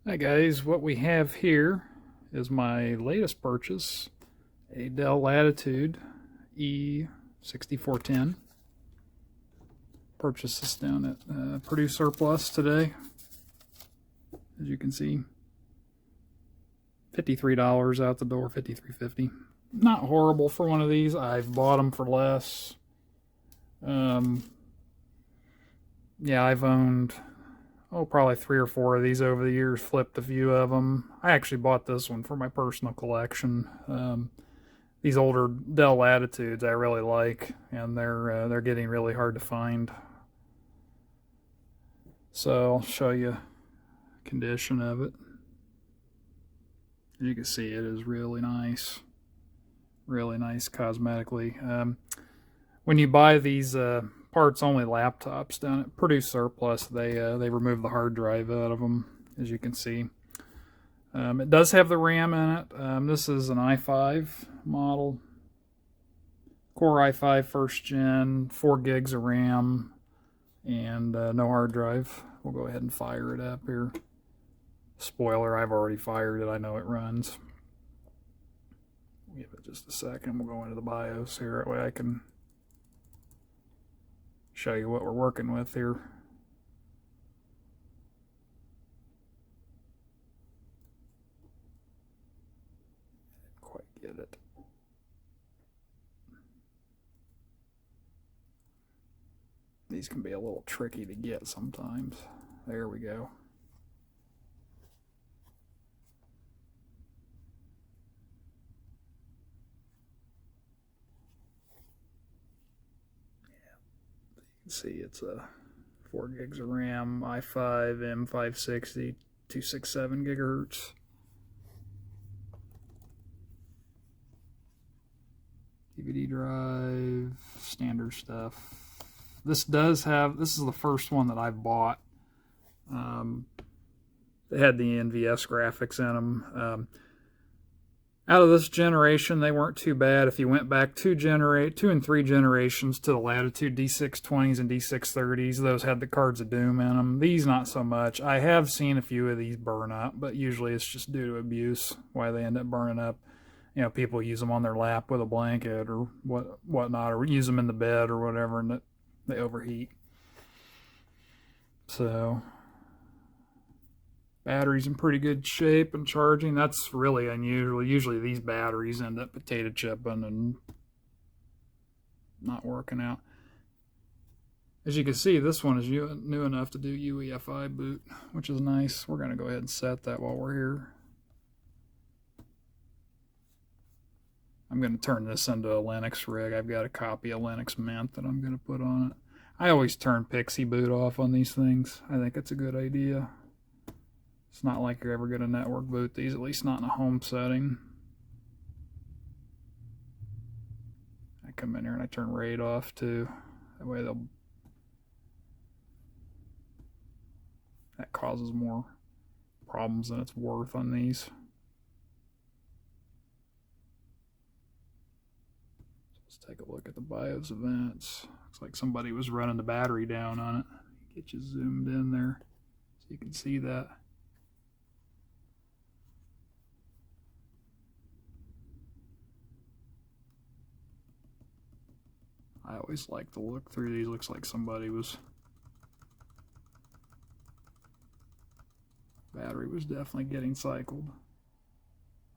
Hi guys, what we have here is my latest purchase, a Dell Latitude E6410. Purchased this down at Purdue Surplus today. As you can see, $53 out the door, $53.50. Not horrible for one of these. I've bought them for less. Yeah, I've owned probably 3 or 4 of these over the years, flipped a few of them. I actually bought this one for my personal collection. These older Dell Latitudes I really like, and they're getting really hard to find. So I'll show you the condition of it. As you can see, it is really nice cosmetically. When you buy these parts only laptops down at Purdue Surplus, they remove the hard drive out of them, as you can see. It does have the RAM in it. This is an i5 model, Core i5 first gen, 4 gigs of RAM, and no hard drive. We'll go ahead and fire it up here. Spoiler, I've already fired it. I know it runs. Give it just a second. We'll go into the BIOS here. That way I can show you what we're working with here. Didn't quite get it. These can be a little tricky to get sometimes. There we go. See, it's a 4 gigs of RAM, i5 M560, 267 gigahertz. DVD drive, standard stuff. This is the first one that I've bought. They had the NVS graphics in them. Out of this generation, they weren't too bad. If you went back 2 and 3 generations to the Latitude D620s and D630s, those had the cards of doom in them. These, not so much. I have seen a few of these burn up, but usually it's just due to abuse, why they end up burning up. You know, people use them on their lap with a blanket or whatnot, or use them in the bed or whatever, and they overheat. So battery's in pretty good shape and charging. That's really unusual. Usually these batteries end up potato chipping and not working out. As you can see, this one is new enough to do UEFI boot, which is nice. We're going to go ahead and set that while we're here. I'm going to turn this into a Linux rig. I've got a copy of Linux Mint that I'm going to put on it. I always turn Pixie boot off on these things. I think it's a good idea. It's not like you're ever going to network boot these, at least not in a home setting. I come in here and I turn RAID off too. That way that causes more problems than it's worth on these. Let's take a look at the BIOS events. Looks like somebody was running the battery down on it. Get you zoomed in there so you can see that. I always like to look through these. Looks like battery was definitely getting cycled.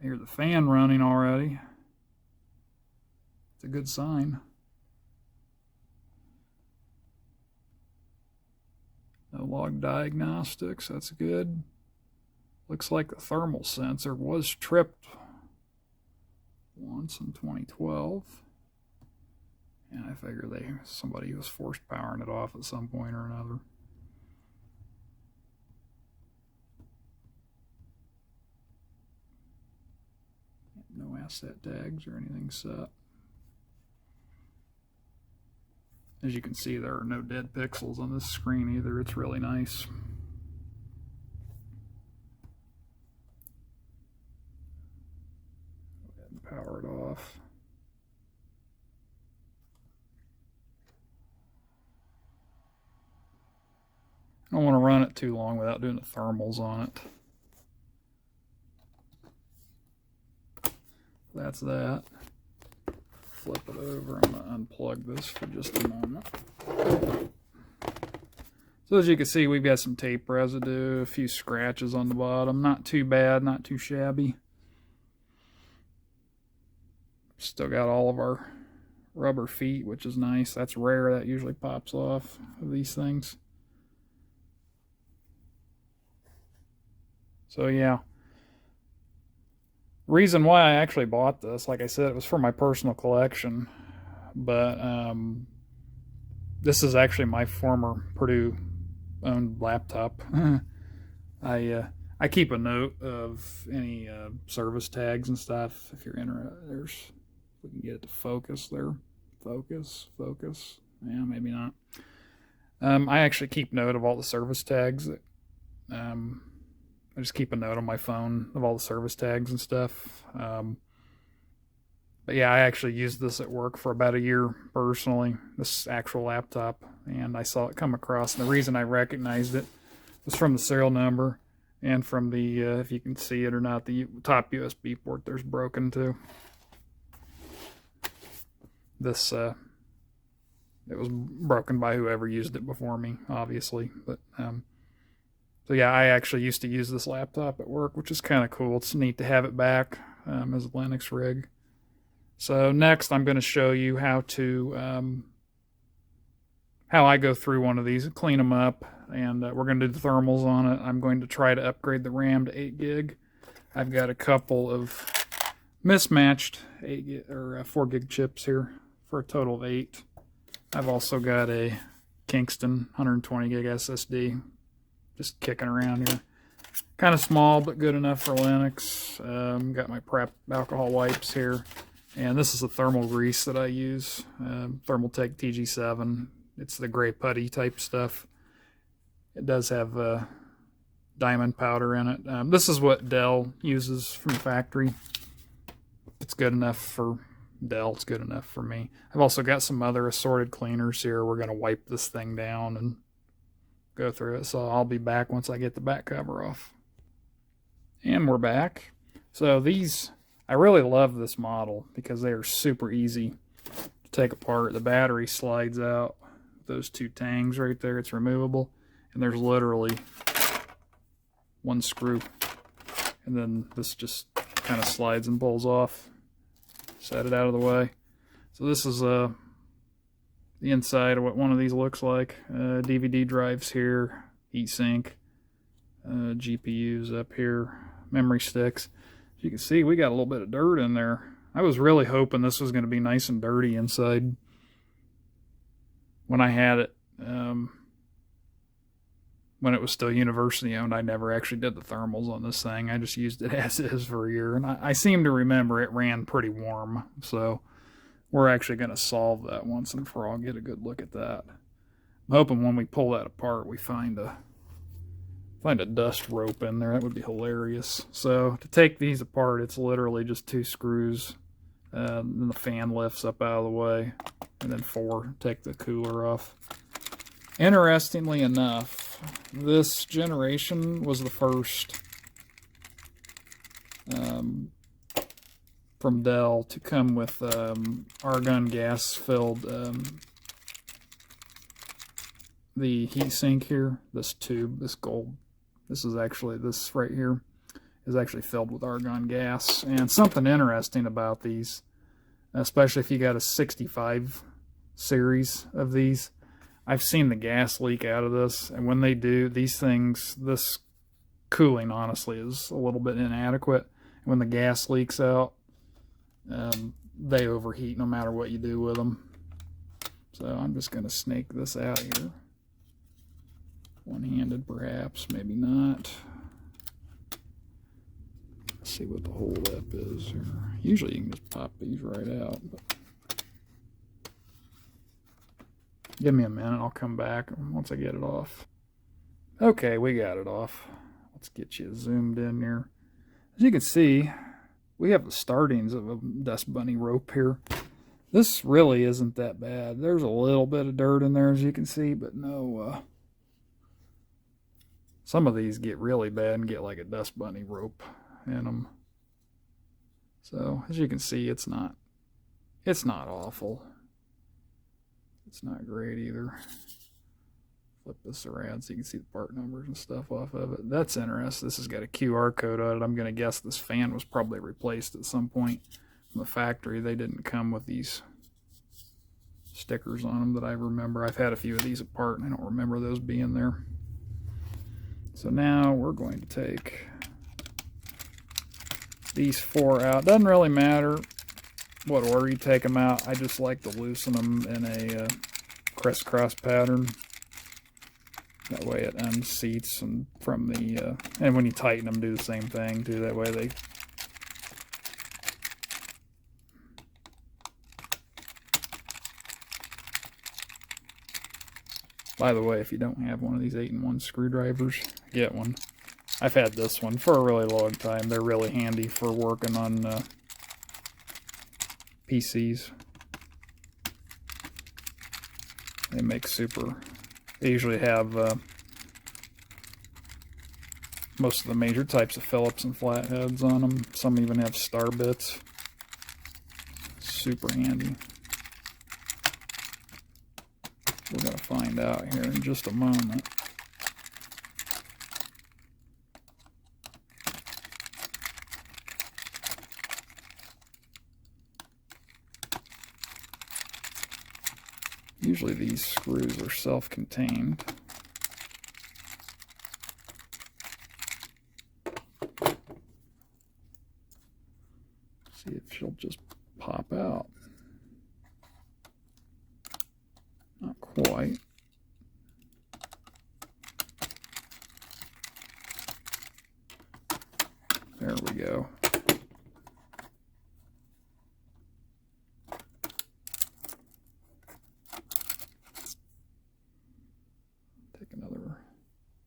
I hear the fan running already. It's a good sign. No log diagnostics, that's good. Looks like the thermal sensor was tripped once in 2012. And I figure somebody was forced powering it off at some point or another. No asset tags or anything set. As you can see, there are no dead pixels on this screen either. It's really nice. Go ahead and power it off. I don't want to run it too long without doing the thermals on it. That's that. Flip it over. I'm going to unplug this for just a moment. So as you can see, we've got some tape residue, a few scratches on the bottom. Not too bad, not too shabby. Still got all of our rubber feet, which is nice. That's rare. That usually pops off of these things. So yeah. Reason why I actually bought this, like I said, it was for my personal collection. But this is actually my former Purdue owned laptop. I keep a note of any service tags and stuff. If you're interested, we can get it to focus there. Focus. Yeah, maybe not. I actually keep note of all the service tags. I just keep a note on my phone of all the service tags and stuff. But yeah, I actually used this at work for about a year personally, this actual laptop, and I saw it come across. And the reason I recognized it was from the serial number and from the, if you can see it or not, the top USB port there's broken too. This, it was broken by whoever used it before me, obviously. But, so yeah, I actually used to use this laptop at work, which is kind of cool. It's neat to have it back as a Linux rig. So next I'm going to show you how to how I go through one of these and clean them up, and we're going to do the thermals on it. I'm going to try to upgrade the RAM to 8 gig. I've got a couple of mismatched 8 gig, or 4 gig chips here for a total of 8. I've also got a Kingston 120 gig SSD just kicking around here. Kind of small but good enough for Linux. Got my prep alcohol wipes here. And this is the thermal grease that I use, Thermaltake TG7. It's the gray putty type stuff. It does have diamond powder in it. This is what Dell uses from the factory. It's good enough for Dell. It's good enough for me. I've also got some other assorted cleaners here. We're going to wipe this thing down and go through it. So I'll be back once I get the back cover off. And we're back. So these... I really love this model because they are super easy to take apart. The battery slides out. Those two tangs right there, it's removable. And there's literally one screw. And then this just kind of slides and pulls off. Set it out of the way. So this is the inside of what one of these looks like. DVD drives here, heatsink, GPUs up here, memory sticks. You can see we got a little bit of dirt in there. I was really hoping this was going to be nice and dirty inside when I had it. When it was still university owned, I never actually did the thermals on this thing. I just used it as is for a year. And I seem to remember it ran pretty warm. So we're actually going to solve that once and for all. Get a good look at that. I'm hoping when we pull that apart, we find a dust rope in there. That would be hilarious. So to take these apart, it's literally just 2 screws. Then the fan lifts up out of the way. And then 4, take the cooler off. Interestingly enough, this generation was the first from Dell to come with argon gas filled the heatsink here. This tube, this gold. This right here is actually filled with argon gas. And something interesting about these, especially if you got a 65 series of these, I've seen the gas leak out of this. And when they do, these things, this cooling honestly is a little bit inadequate. When the gas leaks out, they overheat no matter what you do with them. So I'm just going to snake this out here. One-handed perhaps, maybe not. Let's see what the holdup is here. Usually you can just pop these right out. But give me a minute, I'll come back once I get it off. Okay, we got it off. Let's get you zoomed in here. As you can see, we have the startings of a dust bunny rope here. This really isn't that bad. There's a little bit of dirt in there, as you can see, but no... Some of these get really bad and get like a dust bunny rope in them. So as you can see, it's not awful. It's not great either. Flip this around so you can see the part numbers and stuff off of it. That's interesting. This has got a QR code on it. I'm going to guess this fan was probably replaced at some point from the factory. They didn't come with these stickers on them that I remember. I've had a few of these apart and I don't remember those being there. So now we're going to take these 4 out. Doesn't really matter what order you take them out. I just like to loosen them in a crisscross pattern. That way it unseats and from the, and when you tighten them, do the same thing too. That way they, by the way, if you don't have one of these 8-in-1 screwdrivers, get one. I've had this one for a really long time. They're really handy for working on PCs. They make super. They usually have most of the major types of Phillips and flatheads on them. Some even have star bits. Super handy. We're going to find out here in just a moment. Usually these screws are self-contained. See if she'll just pop out. Not quite. There we go.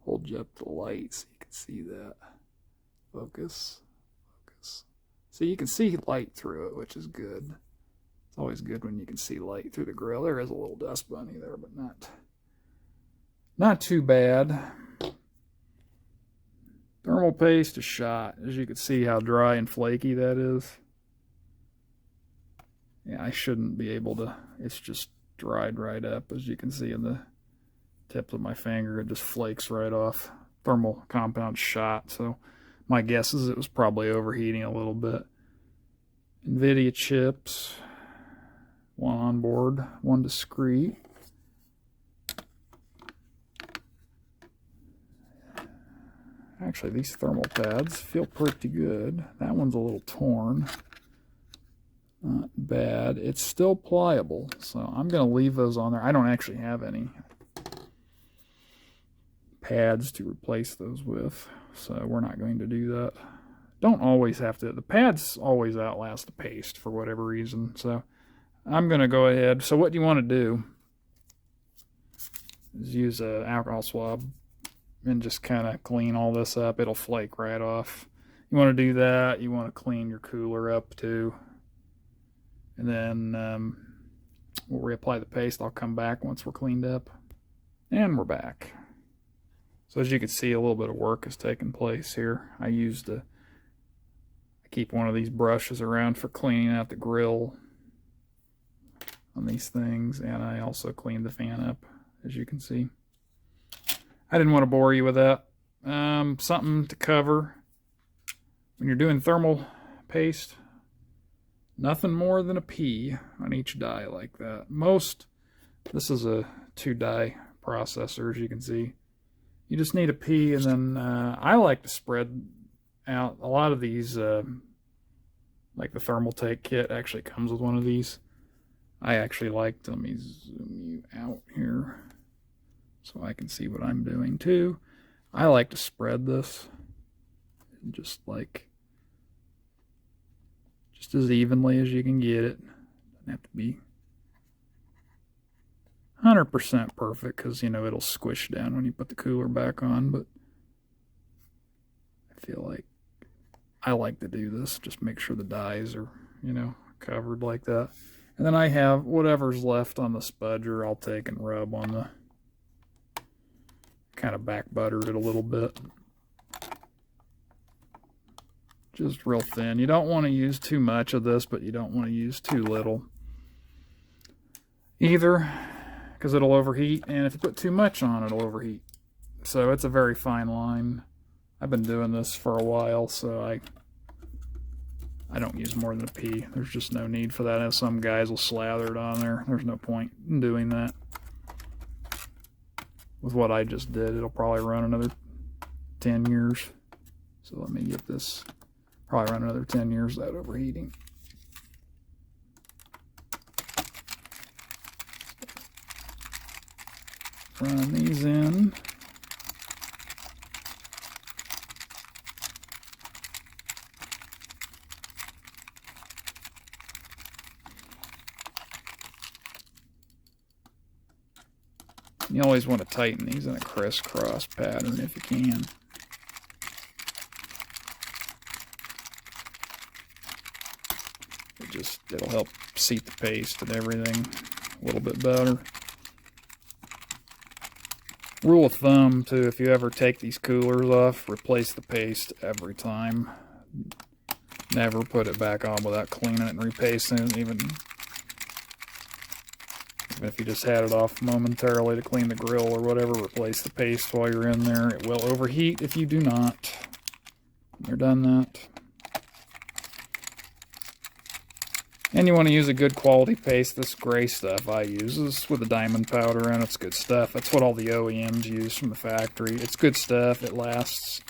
Hold you up to the light so you can see that. Focus. Focus. So you can see light through it, which is good. It's always good when you can see light through the grill. There is a little dust bunny there, but not too bad. Thermal paste is shot. As you can see how dry and flaky that is. Yeah, I shouldn't be able to. It's just dried right up, as you can see in the tips of my finger. It just flakes right off. Thermal compound shot, so my guess is it was probably overheating a little bit. NVIDIA chips, one on board, one discrete. Actually, these thermal pads feel pretty good. That one's a little torn. Not bad. It's still pliable, so I'm going to leave those on there. I don't actually have any pads to replace those with, so we're not going to do that. Don't always have to. The pads always outlast the paste for whatever reason, so I'm going to go ahead. So what you want to do is use an alcohol swab and just kind of clean all this up. It'll flake right off. You want to do that. You want to clean your cooler up too. And then we'll reapply the paste. I'll come back once we're cleaned up. And we're back. So as you can see, a little bit of work has taken place here. I keep one of these brushes around for cleaning out the grill on these things. And I also cleaned the fan up, as you can see. I didn't want to bore you with that. Something to cover when you're doing thermal paste. Nothing more than a P on each die like that. This is a 2-die processor, as you can see. You just need a P, and then I like to spread out. A lot of these, like the Thermaltake kit actually comes with one of these. I actually like to, let me zoom you out here so I can see what I'm doing too. I like to spread this just as evenly as you can get it. Doesn't have to be 100% perfect, because it'll squish down when you put the cooler back on, but I feel like I like to do this, just make sure the dies are covered like that. And then I have whatever's left on the spudger, I'll take and rub on the, kind of back butter it a little bit, Just real thin. You don't want to use too much of this, but you don't want to use too little either, because it'll overheat, and if you put too much on, it'll overheat. So it's a very fine line. I've been doing this for a while, so I don't use more than a pea. There's just no need for that. And some guys will slather it on there. There's no point in doing that. With what I just did, it'll probably run another 10 years. So let me get this. Probably run another 10 years without overheating. Run these in. You always want to tighten these in a crisscross pattern if you can. It'll help seat the paste and everything a little bit better. Rule of thumb too, if you ever take these coolers off, replace the paste every time. Never put it back on without cleaning it and repasting it, even if you just had it off momentarily to clean the grill or whatever. Replace the paste while you're in there. It will overheat if you do not. You're done that. And you want to use a good quality paste. This gray stuff I use is with a diamond powder in it. It's good stuff. That's what all the OEMs use from the factory. It's good stuff. It lasts.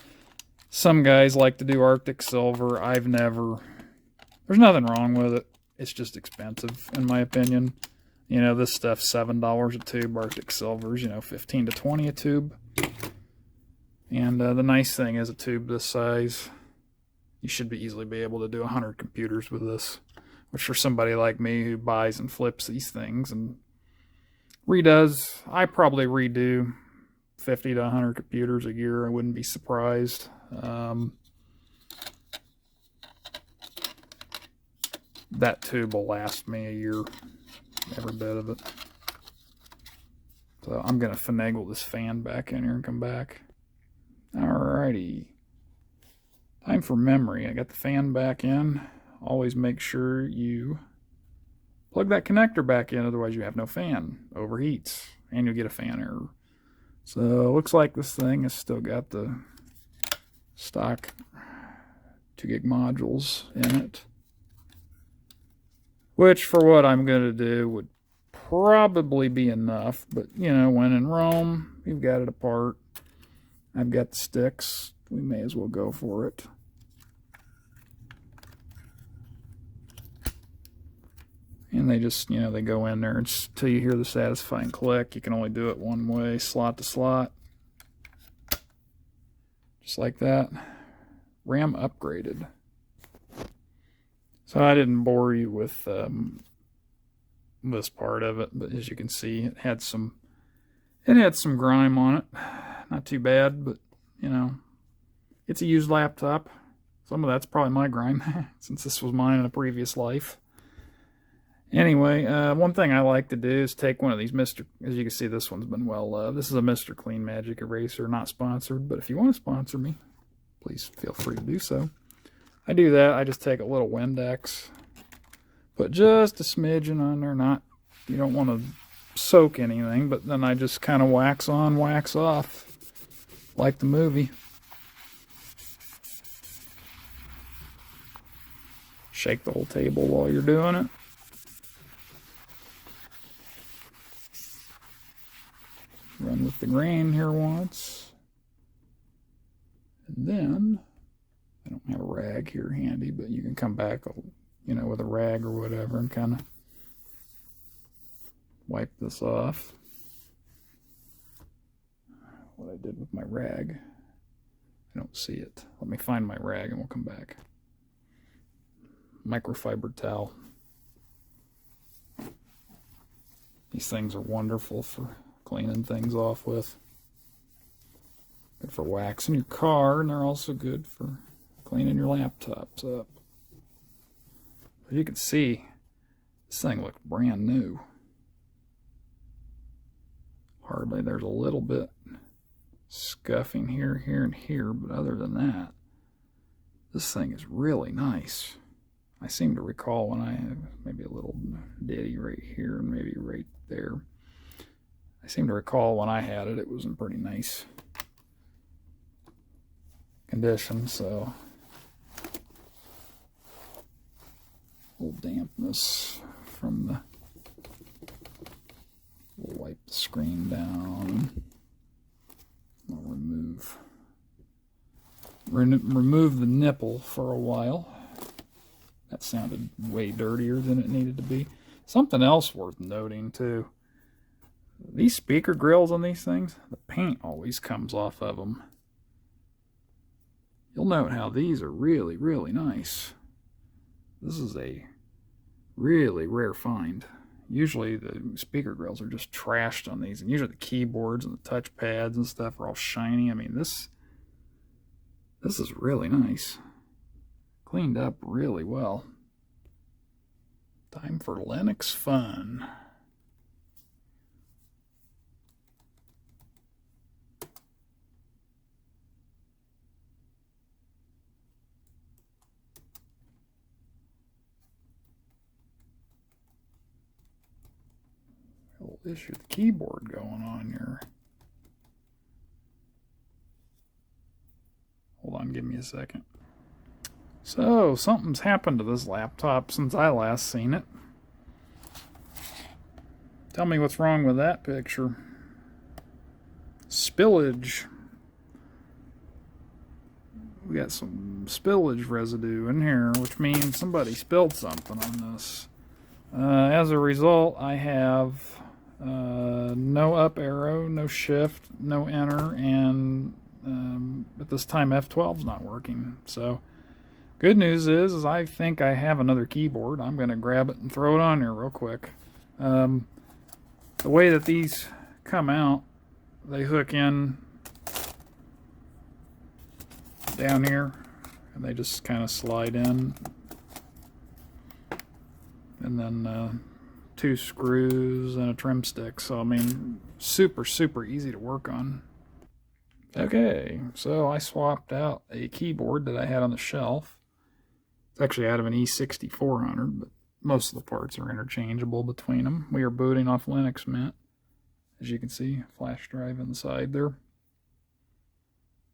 Some guys like to do Arctic Silver. I've never. There's nothing wrong with it. It's just expensive, in my opinion. You know, this stuff's $7 a tube. Arctic Silver's, you know, 15 to 20 a tube. And the nice thing is a tube this size, you should easily be able to do 100 computers with this. Which for somebody like me who buys and flips these things and redoes, I probably redo 50 to 100 computers a year. I wouldn't be surprised. That tube will last me a year, every bit of it. So I'm going to finagle this fan back in here and come back. Alrighty. Time for memory. I got the fan back in. Always make sure you plug that connector back in, otherwise you have no fan. Overheats, and you'll get a fan error. So it looks like this thing has still got the stock 2 gig modules in it. Which, for what I'm going to do, would probably be enough. But, you know, when in Rome, you've got it apart. I've got the sticks. We may as well go for it. And they just, you know, they go in there until you hear the satisfying click. You can only do it one way, slot to slot. Just like that. RAM upgraded. So I didn't bore you with this part of it, but as you can see, it had some grime on it. Not too bad, but, you know, it's a used laptop. Some of that's probably my grime, since this was mine in a previous life. Anyway, one thing I like to do is take one of these as you can see, this one's been well loved. This is a Mr. Clean Magic eraser, not sponsored, but if you want to sponsor me, please feel free to do so. I do that. I just take a little Windex, put just a smidgen on there. You don't want to soak anything, but then I just kind of wax on, wax off, like the movie. Shake the whole table while you're doing it. Run with the grain here once. And then, I don't have a rag here handy, but you can come back, you know, with a rag or whatever and kind of wipe this off. What I did with my rag, I don't see it. Let me find my rag and we'll come back. Microfiber towel. These things are wonderful for cleaning things off with. Good for waxing your car, and they're also good for cleaning your laptops up. As you can see, this thing looks brand new. Hardly, there's a little bit scuffing here, and here, but other than that, This thing is really nice. I seem to recall when I have maybe a little ditty right here and maybe right there. I seem to recall when I had it, it was in pretty nice condition, so a little dampness from the, we'll wipe the screen down. I'll remove the nipple for a while. That sounded way dirtier than it needed to be. Something else worth noting too. These speaker grills on these things, the paint always comes off of them. You'll note how these are really, really nice. This is a really rare find. Usually the speaker grills are just trashed on these, and usually the keyboards and the touch pads and stuff are all shiny. I mean, this is really nice. Cleaned up really well. Time for Linux fun. Little issue with the keyboard going on here. Hold on, give me a second. So, something's happened to this laptop since I last seen it. Tell me what's wrong with that picture. Spillage. We got some spillage residue in here, which means somebody spilled something on this. As a result, I have no up arrow, no shift, no enter, and at this time F12's not working. So good news is I think I have another keyboard. I'm going to grab it and throw it on here real quick. The way that these come out, they hook in down here and they just kind of slide in, and then 2 screws and a trim stick. So I mean, super easy to work on. Okay, so I swapped out a keyboard that I had on the shelf. It's actually out of an E6410, but most of the parts are interchangeable between them. We are booting off Linux Mint. As you can see, flash drive inside there.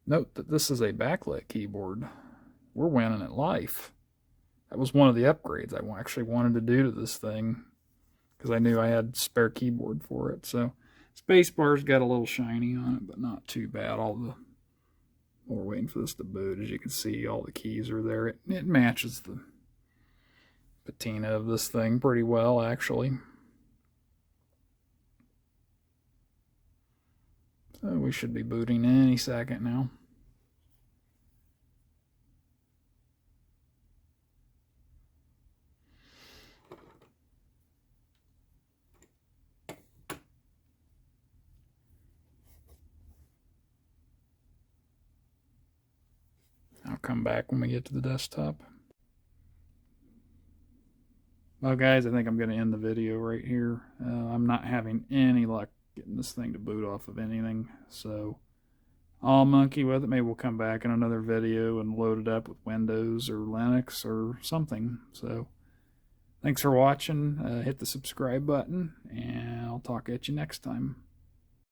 Note that this is a backlit keyboard. We're winning at life. That was one of the upgrades I actually wanted to do to this thing, because I knew I had spare keyboard for it. So spacebar's got a little shiny on it, but not too bad. We're waiting for this to boot. As you can see, all the keys are there. It matches the patina of this thing pretty well, actually. So we should be booting any second now. I'll come back when we get to the desktop. Well, guys, I think I'm going to end the video right here. I'm not having any luck getting this thing to boot off of anything, so I'll monkey with it. Maybe we'll come back in another video and load it up with Windows or Linux or something. So thanks for watching. Hit the subscribe button, and I'll talk at you next time.